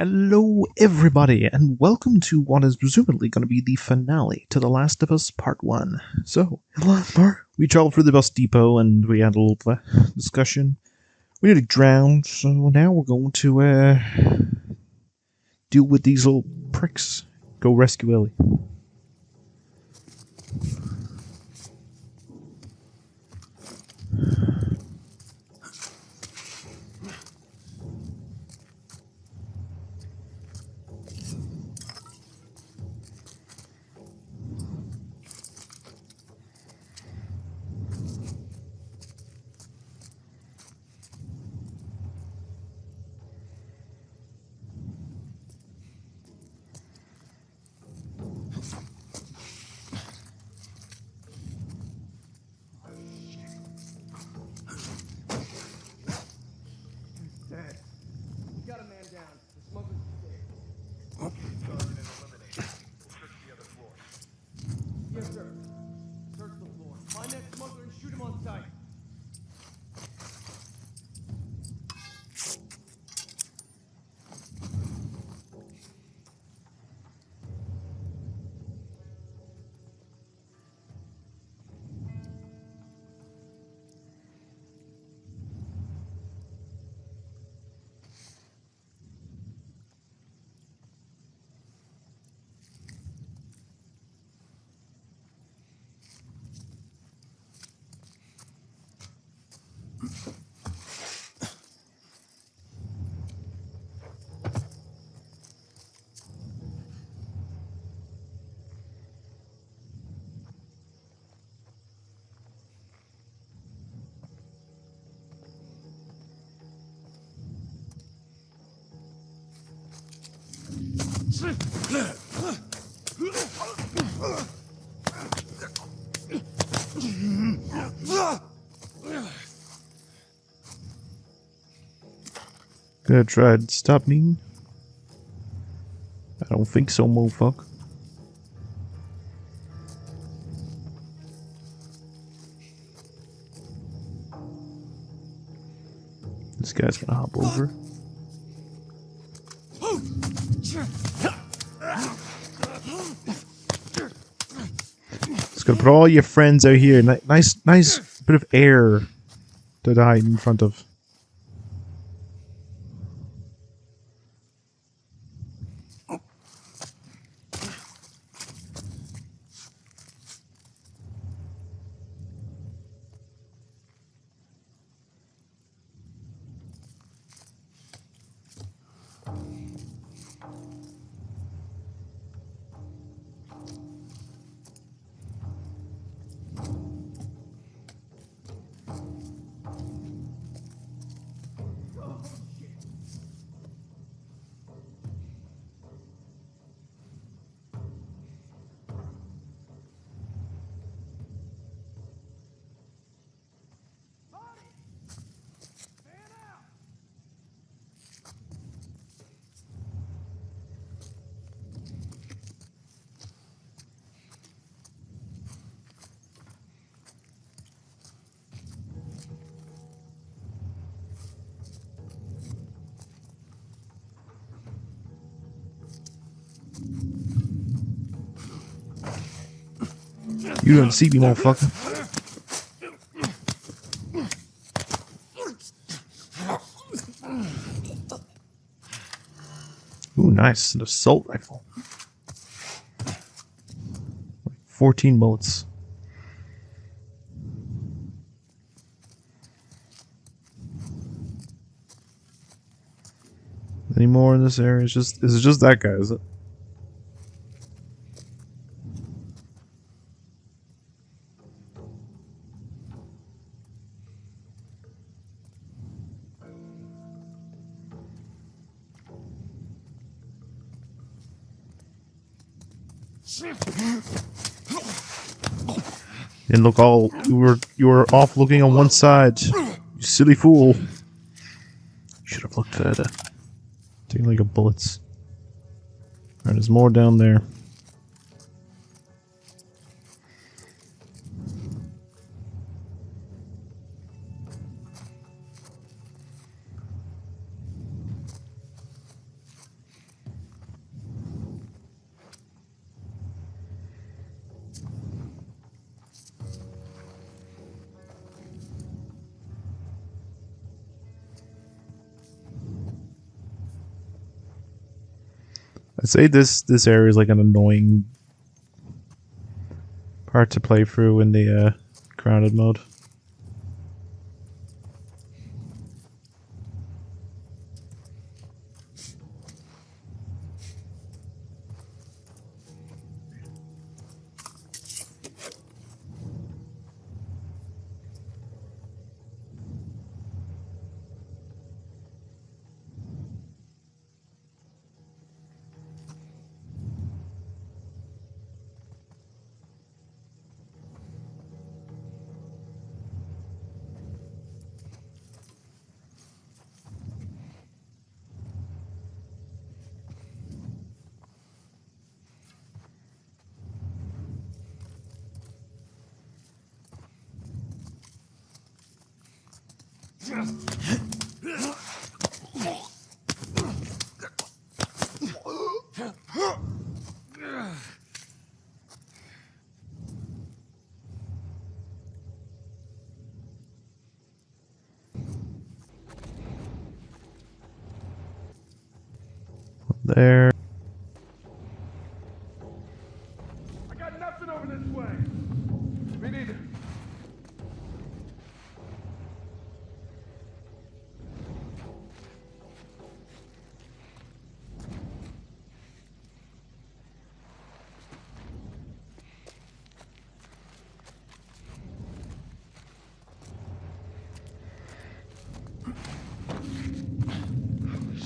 Hello, everybody, and welcome to what is presumably going to be the finale to The Last of Us Part 1. So, in the last part, we traveled through the bus depot and we had a little discussion. We nearly drowned, so now we're going to deal with these little pricks. Go rescue Ellie. Gonna try to stop me? I don't think so, motherfucker. This guy's gonna hop over. Just gonna put all your friends out here. Nice bit of air to hide in front of. You don't see me, motherfucker. Ooh, nice. An assault rifle. 14 bullets. Any more in this area? Is it just that guy, is it? And look, all you were off looking on one side. You silly fool. You should have looked further. Taking like a bullets. Alright, there's more down there. I'd say this area is like an annoying part to play through in the crowded mode. There. I got nothing over this way. Me neither.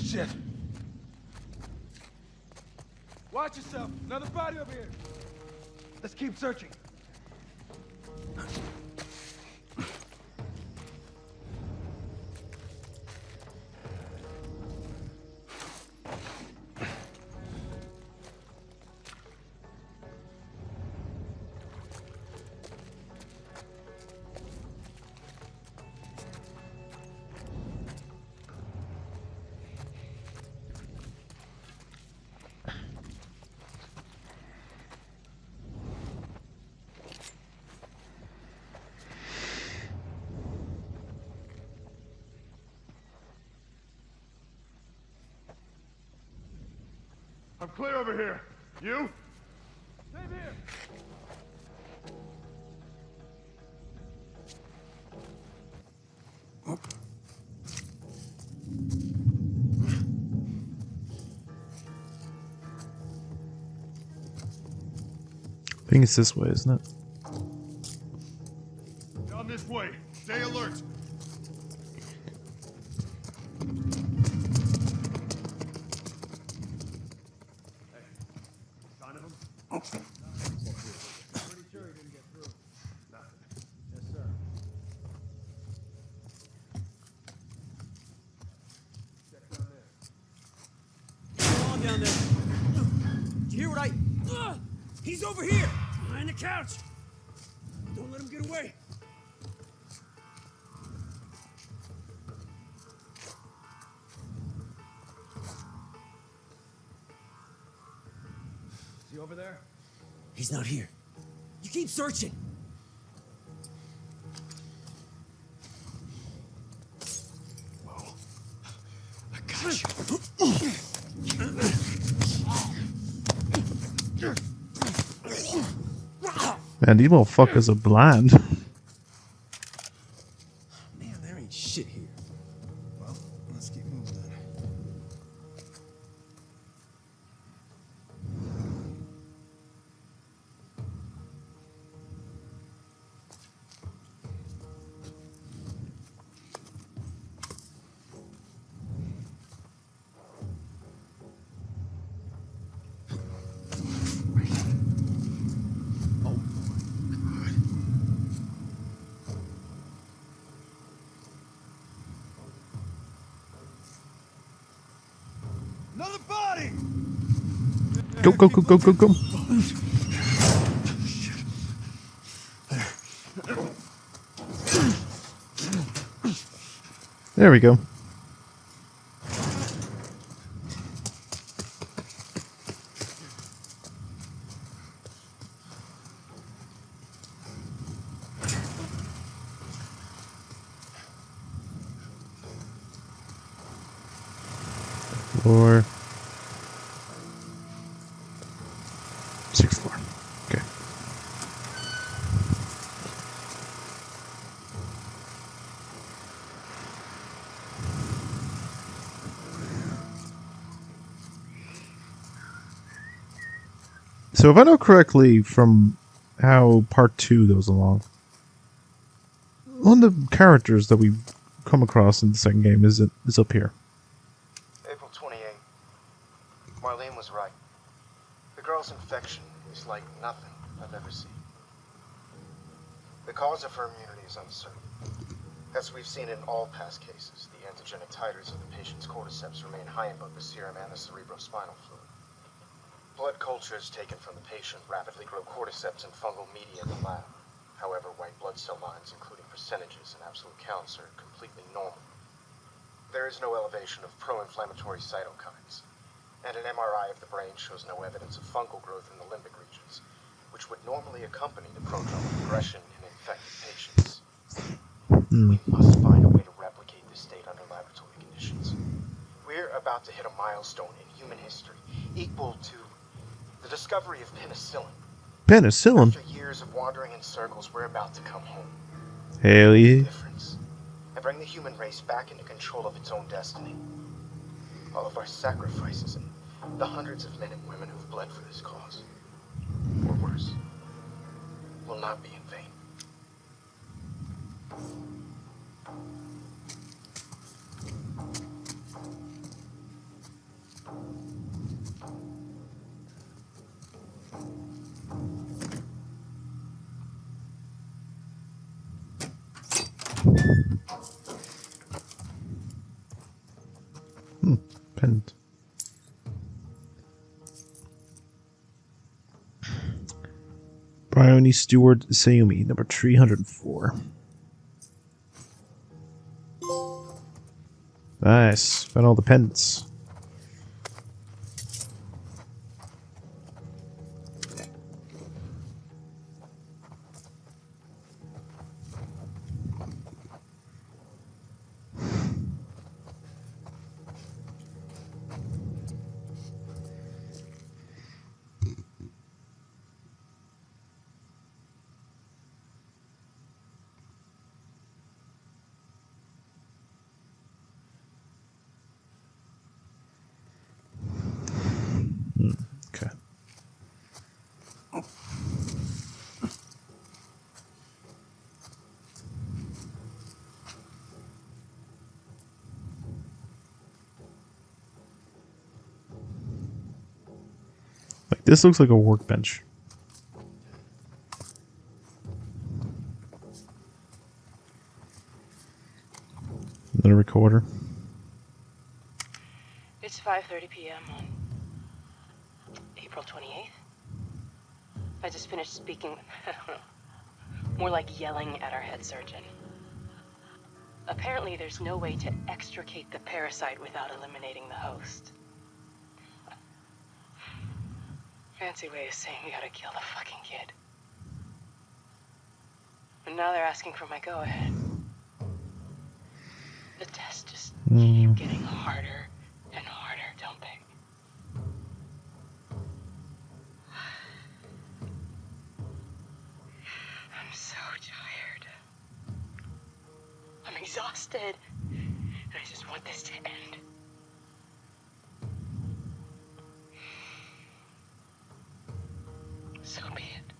Shit. Watch yourself. Another body over here. Let's keep searching. I'm clear over here. You? Same here. I think it's this way, isn't it? Down this way. Stay alert. Down there. Did you hear what I... He's over here! Behind the couch! Don't let him get away! Is he over there? He's not here. You keep searching! I got you. Man, these motherfuckers are blind. Man, there ain't shit here. Well, let's keep moving then. Another body! Go, go, go, go, go, go. There we go. Or So if I know correctly from how part 2 goes along, one of the characters that we come across in the second game is up here. April 28th. Marlene was right. The girl's infection is like nothing I've ever seen. The cause of her immunity is uncertain. As we've seen in all past cases, the antigenic titers of the patient's cordyceps remain high in both the serum and the cerebrospinal fluid. Blood cultures taken from the patient rapidly grow cordyceps and fungal media in the lab. However, white blood cell lines, including percentages and absolute counts, are completely normal. There is no elevation of pro-inflammatory cytokines, and an MRI of the brain shows no evidence of fungal growth in the limbic regions, which would normally accompany the prodromal progression in infected patients. We must find a way to replicate this state under laboratory conditions. We're about to hit a milestone in human history equal to the discovery of penicillin. Penicillin? After years of wandering in circles, we're about to come home. Hell yeah. Difference. And bring the human race back into control of its own destiny. All of our sacrifices and the hundreds of men and women who've bled for this cause, or worse, will not be in vain. Pendant. Bryony Stewart Sayumi, number 304. Nice. Found all the pendants. Okay. Like, this looks like a workbench. Another recorder. It's 5:30 p.m. on April 28th. I just finished speaking with, more like yelling at our head surgeon. Apparently there's no way to extricate the parasite without eliminating the host. Fancy way of saying we gotta kill the fucking kid. And now they're asking for my go-ahead. The tests just keep getting harder and harder, don't they? I'm so tired. I'm exhausted. And I just want this to end. So be it.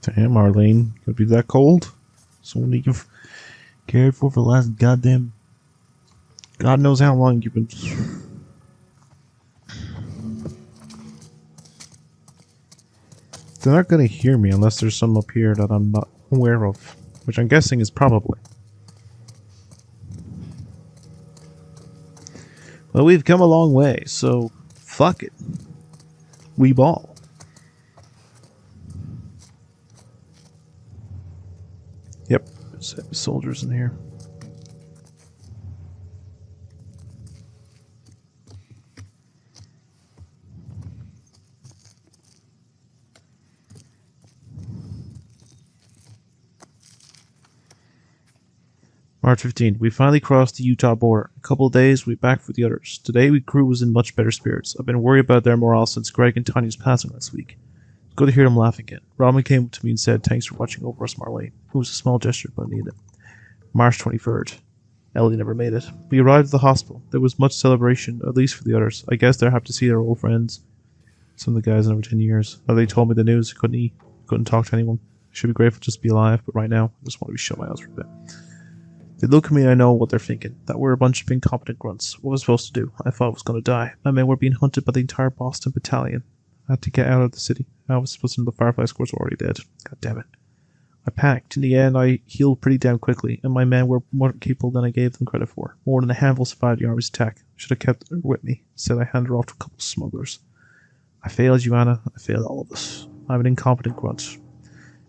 Damn, Marlene. Could be that cold? Someone you've cared for the last goddamn... God knows how long you've been... They're not gonna hear me unless there's some up here that I'm not aware of. Which I'm guessing is probably. Well, we've come a long way, so... Fuck it. We ball. Yep, there's soldiers in here. March 15th, we finally crossed the Utah border. A couple of days, we'll be back for the others. Today, we crew was in much better spirits. I've been worried about their morale since Greg and Tanya's passing last week. It's good to hear them laugh again. Robin came to me and said, "Thanks for watching over us, Marlene." It was a small gesture, but I needed it. March 23rd. Ellie never made it. We arrived at the hospital. There was much celebration, at least for the others. I guess they're happy to see their old friends. Some of the guys in over 10 years. Oh, they told me the news. Couldn't eat. Couldn't talk to anyone. I should be grateful just to be alive, but right now, I just want to be shut my eyes for a bit. They look at me and I know what they're thinking. That we're a bunch of incompetent grunts. What was I supposed to do? I thought I was going to die. My men were being hunted by the entire Boston battalion. I had to get out of the city. I was supposed to know the Firefly Squads were already dead. God damn it. I panicked. In the end, I healed pretty damn quickly, and my men were more capable than I gave them credit for. More than a handful survived the Army's attack. I should have kept her with me. Instead, I handed her off to a couple of smugglers. I failed you, Anna. I failed all of us. I'm an incompetent grunt.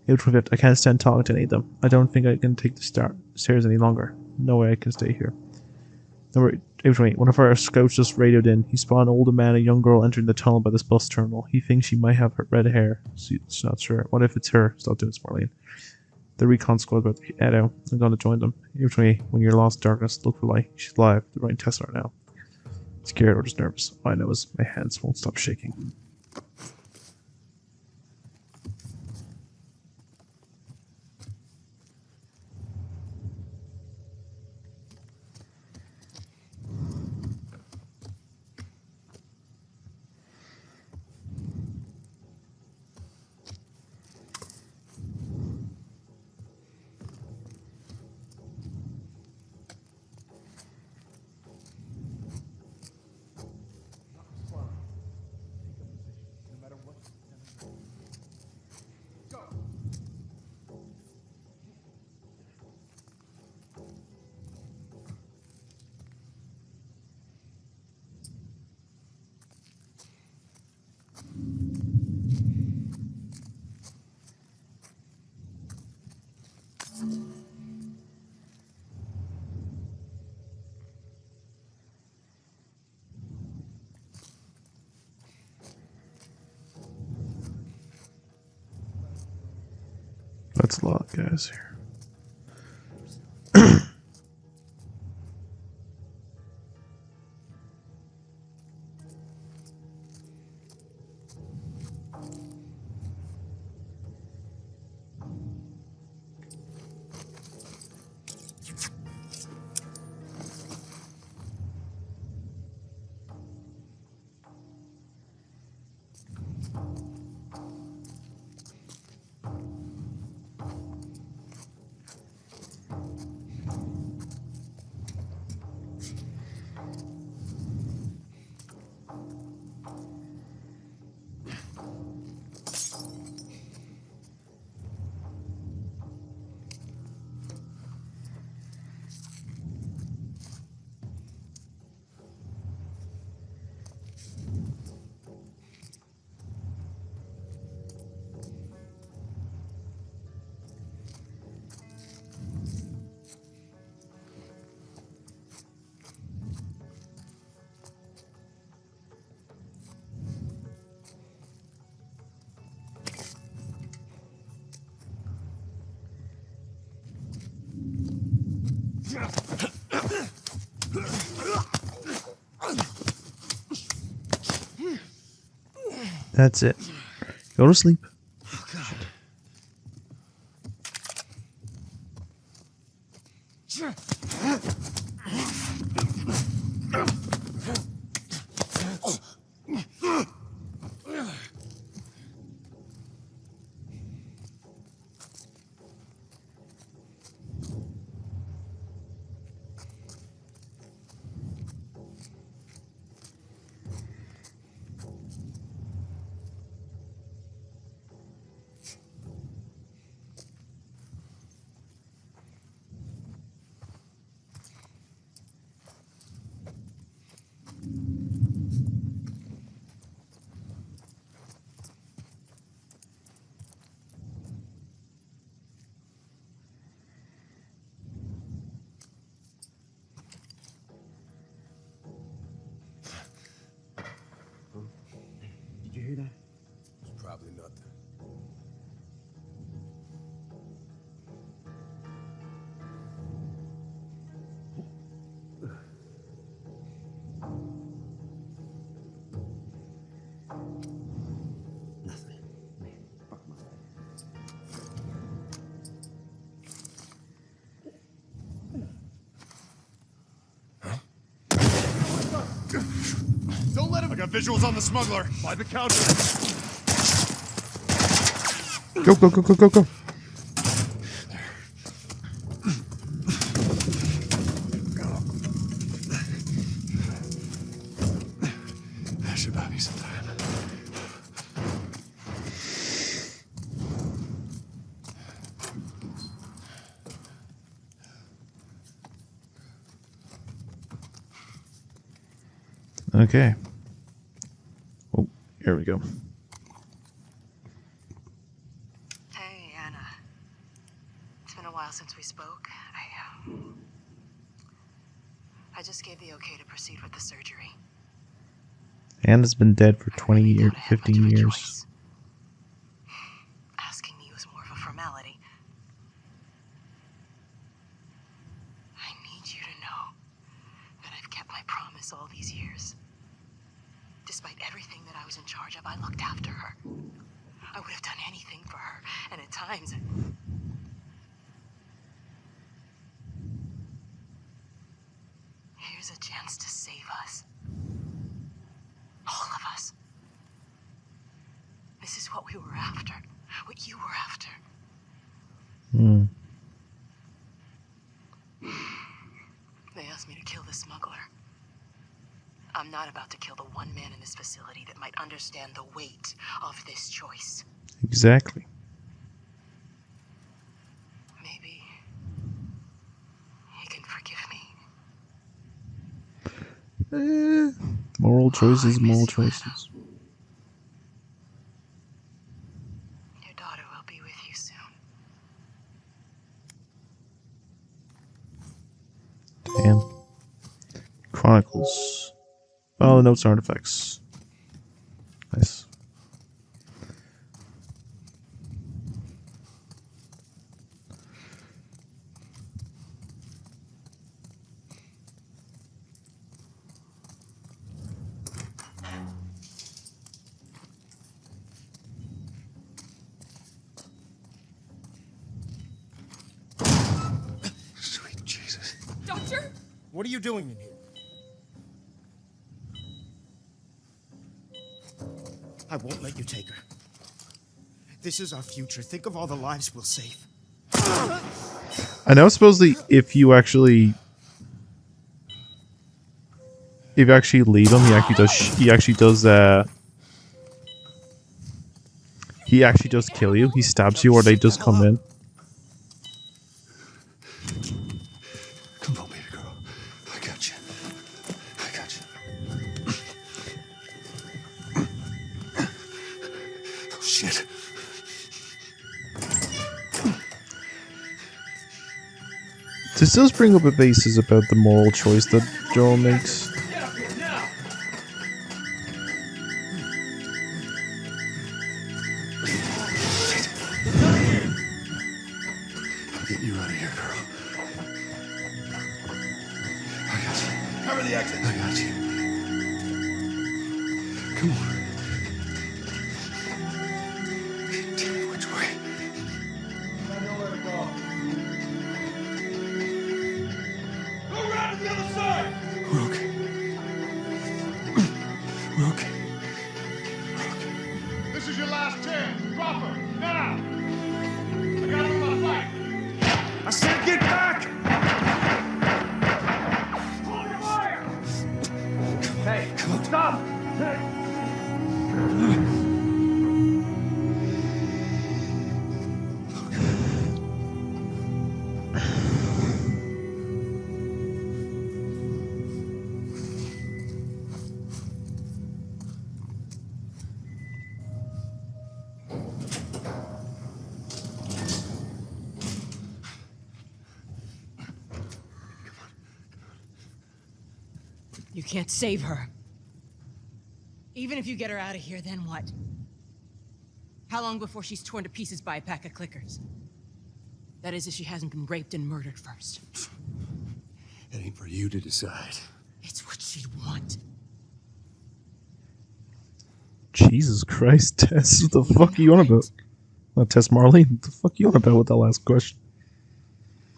April 5th, I can't stand talking to any of them. I don't think I can take the stairs any longer. No way I can stay here. Number April 8th, one of our scouts just radioed in. He spotted an older man and a young girl entering the tunnel by this bus terminal. He thinks she might have red hair. She's not sure. What if it's her? Stop doing this, Marlene. The recon squad about to head out. I'm going to join them. April 8th, when you're lost in darkness, look for light. She's alive. They're running tests on her now. Scared or just nervous. All I know is my hands won't stop shaking. That's a lot, guys, here. That's it. Go to sleep. Oh, God. Did you hear that? It's probably nothing. Nothing. Man, fuck my life. Don't let him. I got visuals on the smuggler. By the counter. Go, go, go, go, go, go. That should buy me some time. Okay. Oh, here we go. Hey, Anna. It's been a while since we spoke. I just gave the okay to proceed with the surgery. Anna's been dead for 20 I really years, thought I had much 15 of a years. choice. Asking me was more of a formality. I need you to know that I've kept my promise all these years. Despite everything that I was in charge of, I looked after her. I would have done anything for her, and at times... Here's a chance to save us. All of us. This is what we were after. What you were after. Hmm. They asked me to kill the smuggler. I'm not about to kill the one man in this facility that might understand the weight of this choice. Exactly. Maybe he can forgive me. Moral choices, I miss moral you, choices. Your daughter will be with you soon. Damn. Chronicles. Oh, the notes and artifacts. Nice. Sweet Jesus. Doctor? What are you doing in here? I won't let you take her. This is our future. Think of all the lives we'll save. I know supposedly if you actually leave him, he actually does kill you. He stabs you or they just come in. Come on, baby girl. I got you. I got you. Oh, shit. This does bring up a basis about the moral choice that Joel makes. Get up here now. I'm getting you out of here, girl. I got you. Cover the exit. I got you. Come on. Tell me which way. I know where to go. Go around to the other side. We're okay. We're okay. This is your last chance. Drop her now. I got him on a fight. I said get back! Hold your fire. Hey, stop. You can't save her. Even if you get her out of here, then what? How long before she's torn to pieces by a pack of clickers? That is, if she hasn't been raped and murdered first. It ain't for you to decide. It's what she'd want. Jesus Christ, Tess, what the fuck are you on about? Not Tess Marlene, what the fuck are you on about with that last question?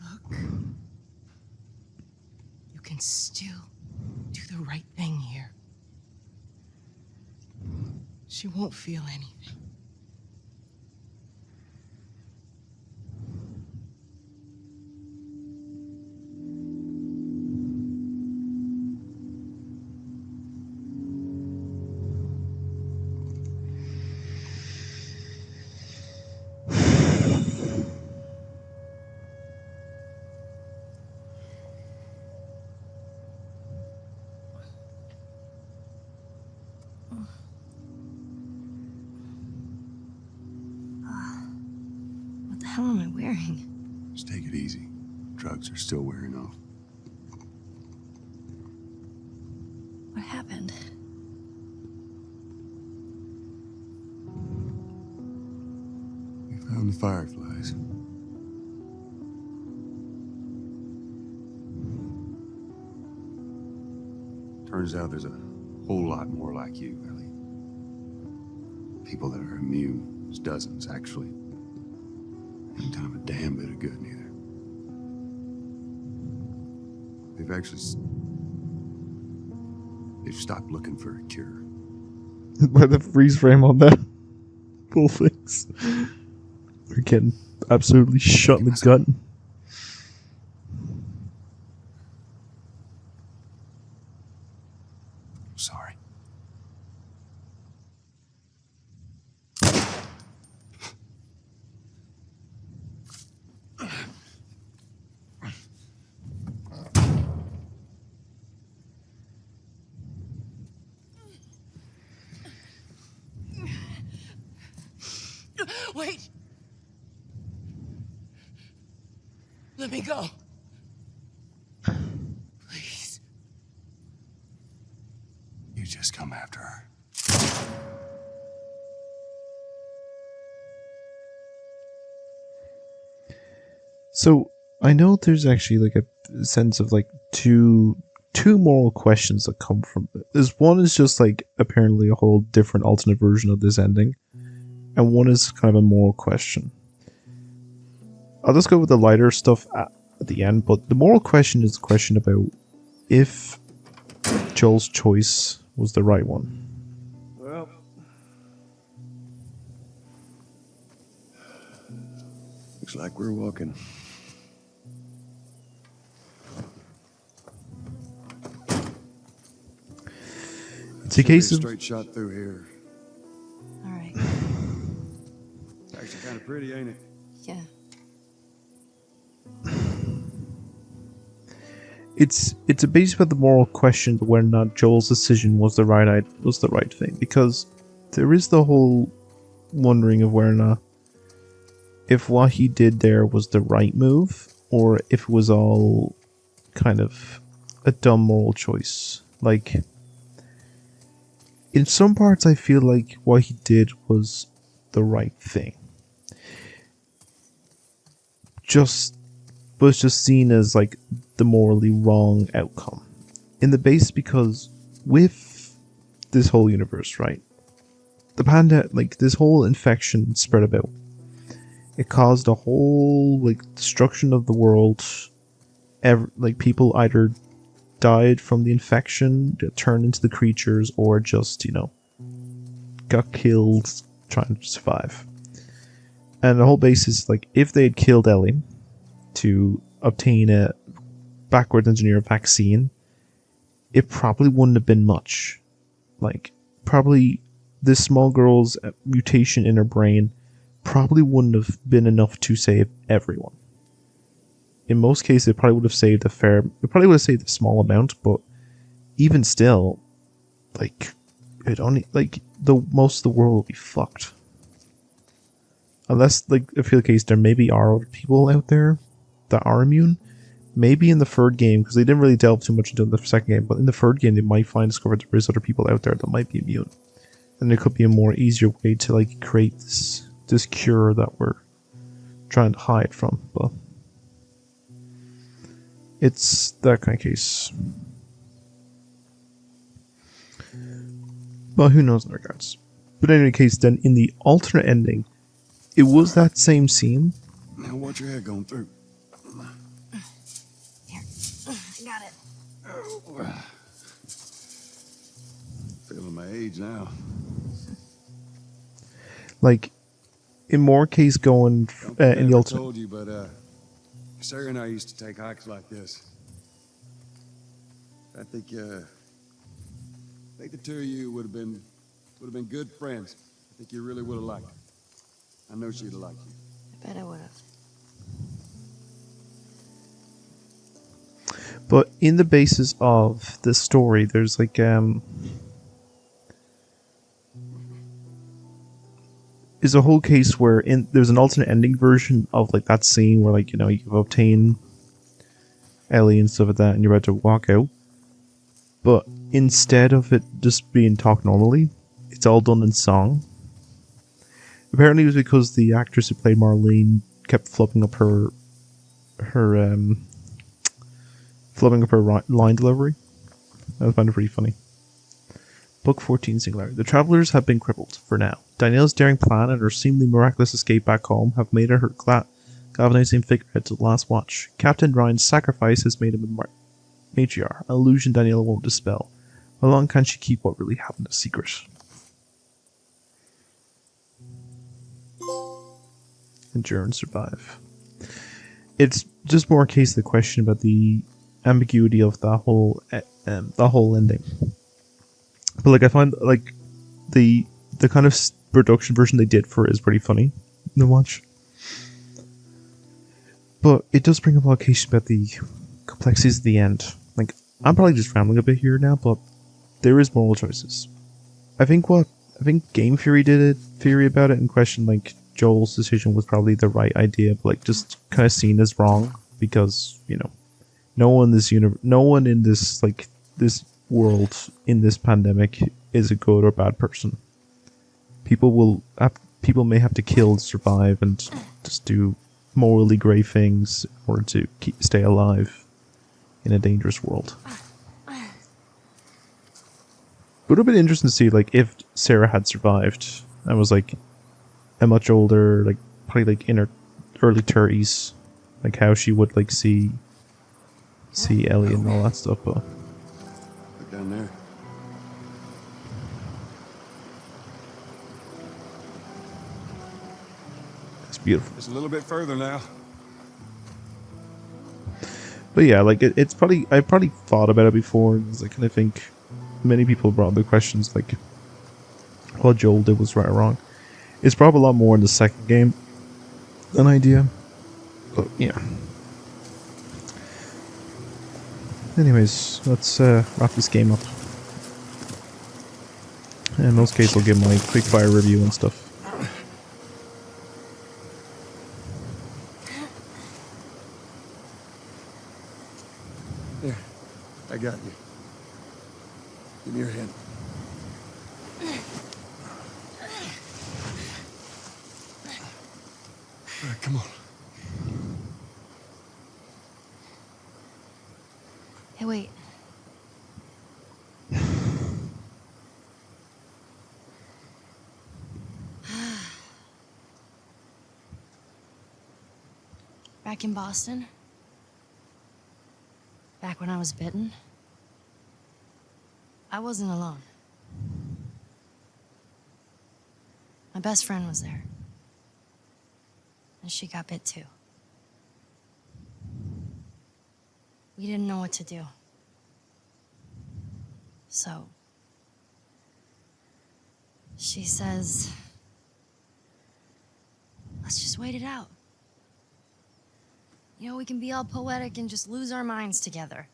Look. You can still do the right thing here. She won't feel anything. What the hell am I wearing? Just take it easy. Drugs are still wearing off. What happened? We found the fireflies. Turns out there's a whole lot more like you, Ellie. People that are immune. There's dozens, actually. Ain't done 'em a damn bit of good, neither. They've stopped looking for a cure. By the freeze frame on that full face. We're getting absolutely shot in the gut. Sorry. Wait! Let me go. Please. You just come after her. So I know there's actually like a sense of like two moral questions that come from this. One is just like apparently a whole different alternate version of this ending, and one is kind of a moral question. I'll just go with the lighter stuff at the end, but the moral question is the question about if Joel's choice was the right one. Well, Looks like we're walking. It's a case of Straight shot through here. All right. Actually kind of pretty, ain't it? Yeah. it's a base about the moral question of whether or not Joel's decision was the right thing, because there is the whole wondering of whether or not if what he did there was the right move or if it was all kind of a dumb moral choice. Like, in some parts I feel like what he did was the right thing. Was just seen as like the morally wrong outcome in the base, because with this whole universe, right, this whole infection spread about. It caused a whole like destruction of the world. People either died from the infection, turned into the creatures, or just got killed trying to survive. And the whole base is like, if they had killed Ellie to obtain a backwards engineer vaccine, it probably wouldn't have been much. Like, probably this small girl's mutation in her brain probably wouldn't have been enough to save everyone. In most cases, it probably would have saved a small amount, but even still, like, most of the world would be fucked. Unless, like, I feel the case there maybe are people out there that are immune. Maybe in the third game, because they didn't really delve too much into the second game, but in the third game they might discover there is other people out there that might be immune. And there could be a more easier way to like create this cure that we're trying to hide from, but it's that kind of case. Well, who knows in regards. But in any case, then in the alternate ending, it was that same scene. Now watch your head going through. Here. I got it. Feeling my age now. Like, in more case going Don't think I in the ever alternate. told you, but Sarah and I used to take hikes like this. I think the two of you would have been good friends. I think you really would have liked her. I know she'd have liked you. I bet I would have. But in the basis of the story, there's like is a whole case where there's an alternate ending version of like that scene where like, you know, you've obtained Ellie and stuff like that and you're about to walk out. But instead of it just being talked normally, it's all done in song. Apparently it was because the actress who played Marlene kept flubbing up her line delivery. I found it pretty funny. Book 14 Singular. The travelers have been crippled, for now. Danielle's daring plan and her seemingly miraculous escape back home have made her galvanizing figurehead to the last watch. Captain Ryan's sacrifice has made him a matriarch, an illusion Danielle won't dispel. How long can she keep what really happened a secret? Endure and survive. It's just more a case of the question about the ambiguity of the whole ending. But like I find like the kind of production version they did for it is pretty funny to watch. But it does bring up a case about the complexities at the end. Like, I'm probably just rambling a bit here now, but there is moral choices. I think Game Theory did a theory about it and questioned like Joel's decision was probably the right idea, but like just kind of seen as wrong because, you know, no one in this like this world in this pandemic is a good or bad person. People may have to kill to survive and just do morally grey things in order to stay alive in a dangerous world. It would have been interesting to see like if Sarah had survived and was like a much older, like probably like in her early 30s, like how she would like see Ellie and all that stuff. But Look down there. it's beautiful. It's a little bit further now. But yeah, like it's probably I probably thought about it before, because I kind of think many people brought up the questions like what Joel did was right or wrong. It's probably a lot more in the second game an idea. But yeah. Anyways, let's wrap this game up. In most cases, I'll give my quick fire review and stuff. There. I got you. Give me your hand. All right, come on. Hey, wait. Back in Boston? Back when I was bitten? I wasn't alone. My best friend was there. And she got bit too. We didn't know what to do. So, she says, let's just wait it out. You know, we can be all poetic and just lose our minds together.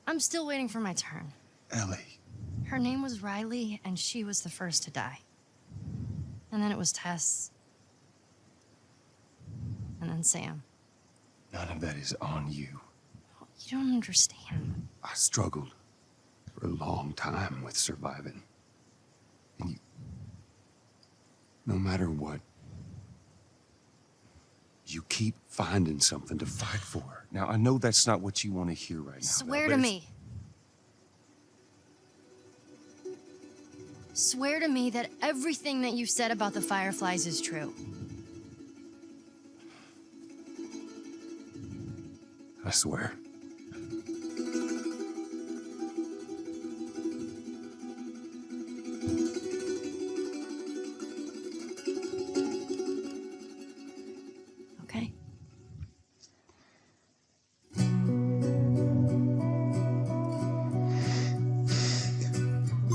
I'm still waiting for my turn. Ellie. Her name was Riley, and she was the first to die. And then it was Tess. And then Sam. None of that is on you. You don't understand. I struggled for a long time with surviving. And you... No matter what, you keep finding something to fight for. Now, I know that's not what you want to hear right now. Swear but to it's- me. Swear to me that everything that you said about the Fireflies is true. I swear.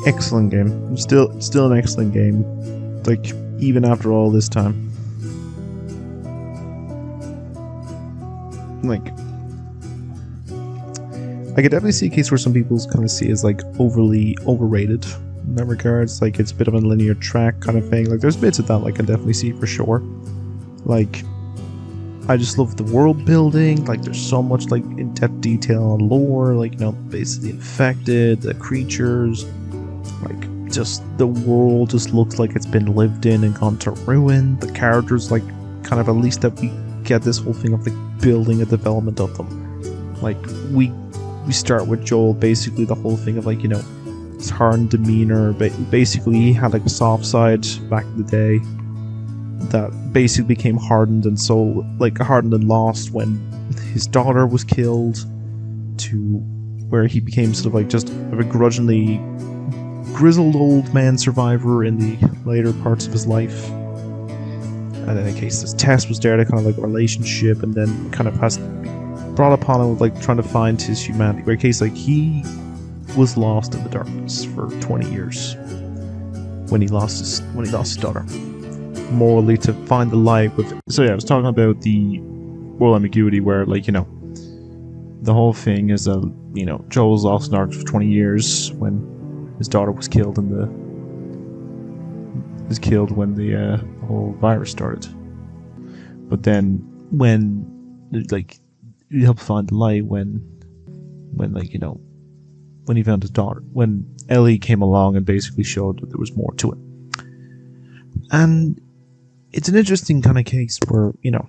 excellent game. Still an excellent game. Like, even after all this time. Like, I could definitely see a case where some people kind of see it as like overly overrated in that regards. Like, it's a bit of a linear track kind of thing. Like, there's bits of that like I can definitely see for sure. Like, I just love the world building. Like, there's so much like in-depth detail and lore. Like, you know, basically infected, the creatures, like just the world just looks like it's been lived in and gone to ruin. The characters, like, kind of at least that we get this whole thing of like building a development of them. Like, we start with Joel, basically the whole thing of like, you know, his hardened demeanor. Basically, he had like a soft side back in the day that basically became hardened and hardened and lost when his daughter was killed, to where he became sort of like just a begrudgingly grizzled old man survivor in the later parts of his life. And in a case, this Tess was there to kind of like a relationship, and then kind of has brought upon him with like trying to find his humanity. Where in case, like, he was lost in the darkness for 20 years when he lost his daughter. Morally, to find the light with. So yeah, I was talking about the moral ambiguity, where, like, you know, the whole thing is that, you know, Joel's lost in the darkness for 20 years when his daughter was killed when the whole virus started. But then when, like, you help find the light when like, you know, when he found his daughter, when Ellie came along and basically showed that there was more to it. And it's an interesting kind of case where, you know,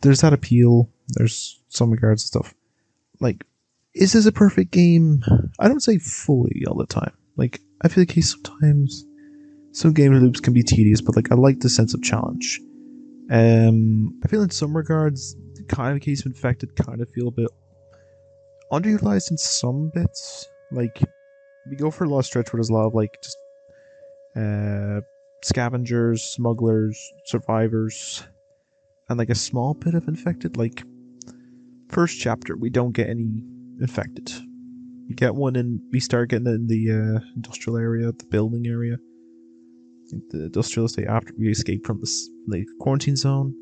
there's that appeal, there's some regards and stuff. Like, is this a perfect game? I don't say fully all the time. Like, I feel like sometimes some game loops can be tedious, but like, I like the sense of challenge. I feel in some regards, the kind of case of Infected kind of feel a bit underutilized in some bits. Like, we go for a lot of stretch where there's a lot of like just scavengers, smugglers, survivors, and like a small bit of infected. Like, first chapter, we don't get any infected. We get one in. We start getting it in the industrial area, the building area. I think the industrial estate after we escape from the quarantine zone.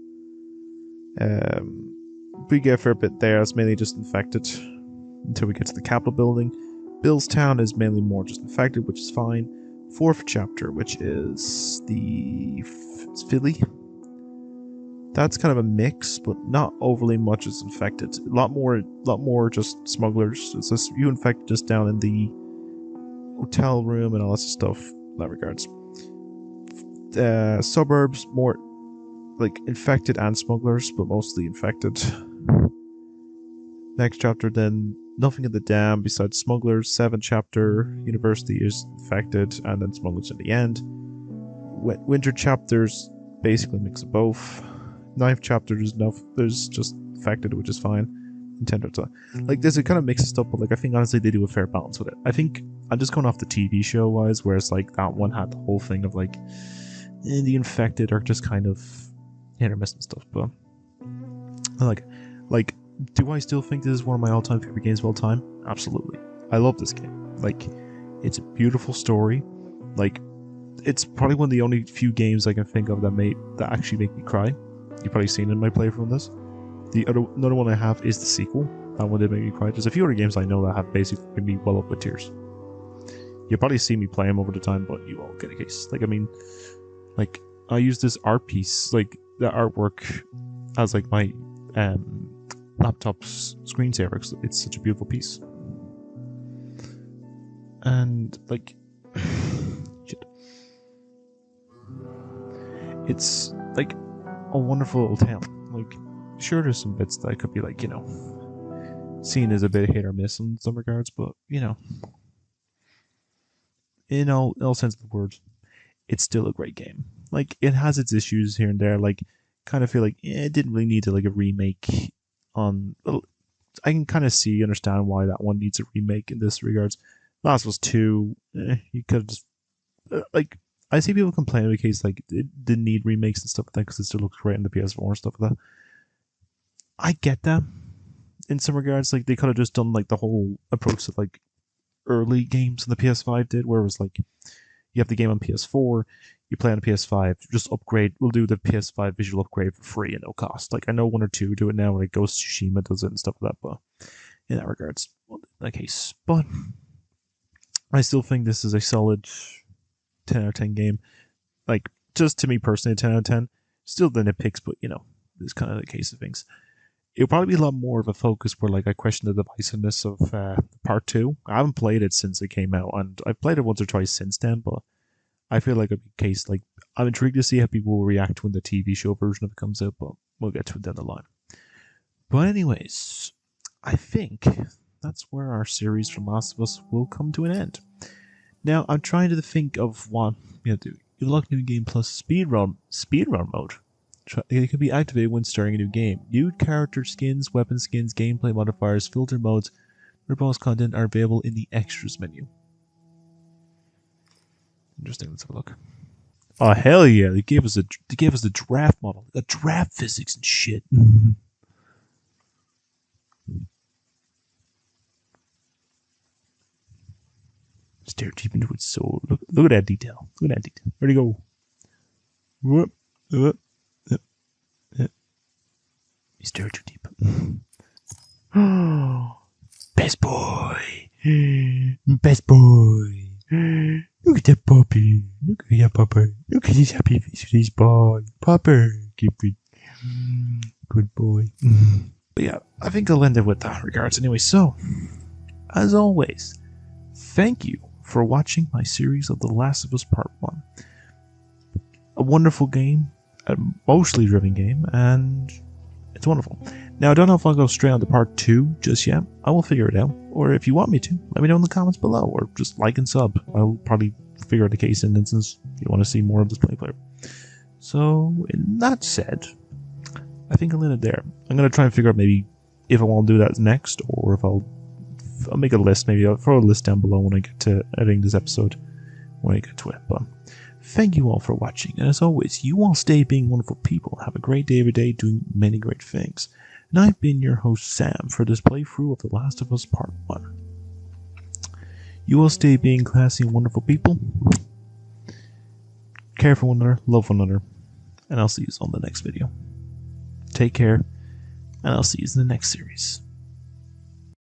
We get a fair bit there. It's mainly just infected until we get to the Capitol building. Billstown is mainly more just infected, which is fine. Fourth chapter, which is it's Philly. That's kind of a mix, but not overly much is infected. A lot more just smugglers. It's just you infected just down in the hotel room and all that stuff in that regards. Suburbs, more like infected and smugglers, but mostly infected. Next chapter, then nothing in the dam besides smugglers. 7th chapter, university is infected, and then smugglers in the end. Winter chapters basically mix of both. 9th chapter, there's just infected, which is fine. Nintendo, like, there's a kind of mix of stuff, but like, I think honestly they do a fair balance with it. I think I'm just going off the TV show wise, whereas like that one had the whole thing of like the infected are just kind of hit or miss and stuff. But like, do I still think this is one of my all-time favorite games of all time? Absolutely. I love this game. Like, it's a beautiful story. Like, it's probably one of the only few games I can think of that actually make me cry. You've probably seen it in my playthrough on this. Another one I have is the sequel. That one did make me cry. There's a few other games I know that have basically made me well up with tears. You'll probably see me play them over the time, but you won't get a case. Like, I mean, like, I use this art piece, like, the artwork, as like my laptop's screensaver, because it's such a beautiful piece. And like, shit. It's like a wonderful little town. Like, sure, there's some bits that could be like, you know, seen as a bit hit or miss in some regards, but you know, in all sense of the word, it's still a great game. Like, it has its issues here and there. Like, kind of feel like it didn't really need to like a remake. I can kind of understand why that one needs a remake in this regards. Last of Us 2, you could just like, I see people complain in the case like it didn't need remakes and stuff like that because it still looks great on the PS4 and stuff like that. I get that in some regards. Like, they could have just done like the whole approach of like early games on the PS5 did, where it was like you have the game on PS4, you play on the PS5, just upgrade. We'll do the PS5 visual upgrade for free at no cost. Like I know one or two do it now, like Ghost of Tsushima does it and stuff like that. But in that regards, well, in that case, but I still think this is a solid 10 out of 10 game. Like just to me personally, a 10 out of 10. Still the nitpicks, but you know, it's kind of the case of things. It'll probably be a lot more of a focus where like I question the divisiveness of part 2. I haven't played it since it came out, and I've played it once or twice since then, but I feel like a case like I'm intrigued to see how people will react when the TV show version of it comes out, but we'll get to it down the line. But anyways, I think that's where our series from Last of Us will come to an end. Now I'm trying to think of what you do. You lock new game plus speedrun mode. It can be activated when starting a new game. New character skins, weapon skins, gameplay modifiers, filter modes, or bonus content are available in the extras menu. Interesting. Let's have a look. Oh hell yeah! They gave us the draft model. They got draft physics and shit. Stare deep into its soul. Look at that detail. Look at that detail. Where'd he go? Whoop. Whoop. You stare too deep. Best boy. Best boy. Look at that puppy. Look at that puppy. Look at his happy face with his boy. Pupper. Keep it. Good boy. But yeah, I think I'll end it with that regards anyway. So, as always, thank you for watching my series of The Last of Us Part 1. A wonderful game, a mostly driven game, and it's wonderful. Now, I don't know if I'll go straight on to Part 2 just yet. I will figure it out. Or if you want me to, let me know in the comments below, or just like and sub. I'll probably figure out the case in instance if you want to see more of this player. So, in that said, I think I'll end it there. I'm going to try and figure out maybe if I want to do that next, or if I'll make a list. Maybe I'll throw a list down below when I get to editing this episode, when I get to it. But thank you all for watching, and as always, you all stay being wonderful people. Have a great day every day, doing many great things. And I've been your host, Sam, for this playthrough of The Last of Us Part 1. You all stay being classy and wonderful people. Care for one another, love one another, and I'll see you on the next video. Take care, and I'll see you in the next series.